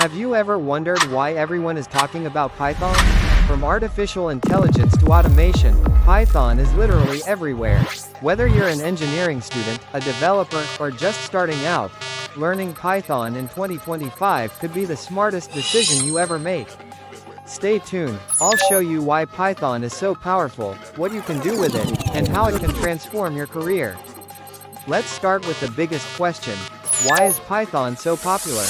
Have you ever wondered why everyone is talking about Python? From artificial intelligence to automation, Python is literally everywhere. Whether you're an engineering student, a developer, or just starting out, learning Python in 2025 could be the smartest decision you ever make. Stay tuned, I'll show you why Python is so powerful, what you can do with it, and how it can transform your career. Let's start with the biggest question: why is Python so popular?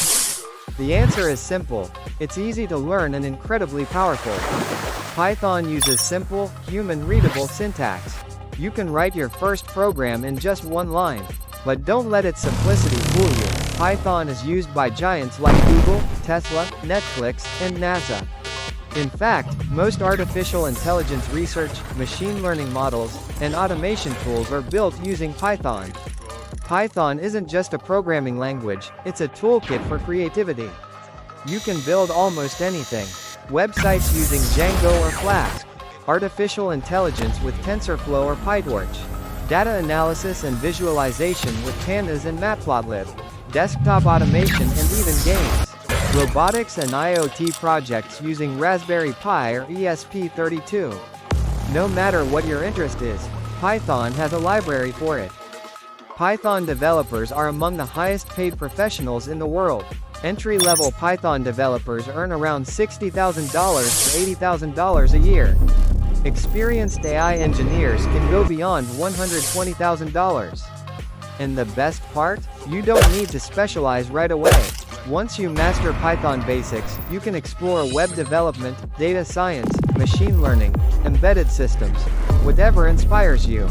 The answer is simple. It's easy to learn and incredibly powerful. Python uses simple, human-readable syntax. You can write your first program in just one line. But don't let its simplicity fool you. Python is used by giants like Google, Tesla, Netflix, and NASA. In fact, most artificial intelligence research, machine learning models, and automation tools are built using Python. Python isn't just a programming language, it's a toolkit for creativity. You can build almost anything. Websites using Django or Flask. Artificial intelligence with TensorFlow or PyTorch. Data analysis and visualization with Pandas and Matplotlib. Desktop automation and even games. Robotics and IoT projects using Raspberry Pi or ESP32. No matter what your interest is, Python has a library for it. Python developers are among the highest paid professionals in the world. Entry-level Python developers earn around $60,000 to $80,000 a year. Experienced AI engineers can go beyond $120,000. And the best part? You don't need to specialize right away. Once you master Python basics, you can explore web development, data science, machine learning, embedded systems, whatever inspires you.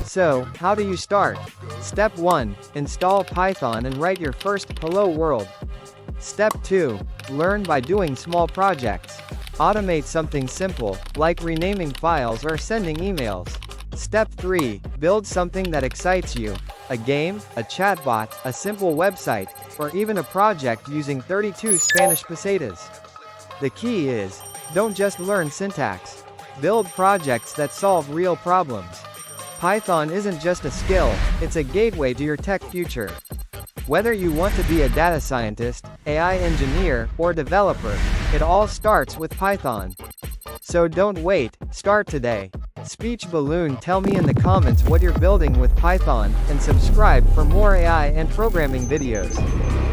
So, how do you start? Step 1. Install Python and write your first Hello World. Step 2. Learn by doing small projects. Automate something simple, like renaming files or sending emails. Step 3. Build something that excites you. A game, a chatbot, a simple website, or even a project using 32 Spanish pesetas. The key is, don't just learn syntax. Build projects that solve real problems. Python isn't just a skill, it's a gateway to your tech future. Whether you want to be a data scientist, AI engineer, or developer, it all starts with Python. So don't wait, start today. Speech Balloon, tell me in the comments what you're building with Python, and subscribe for more AI and programming videos.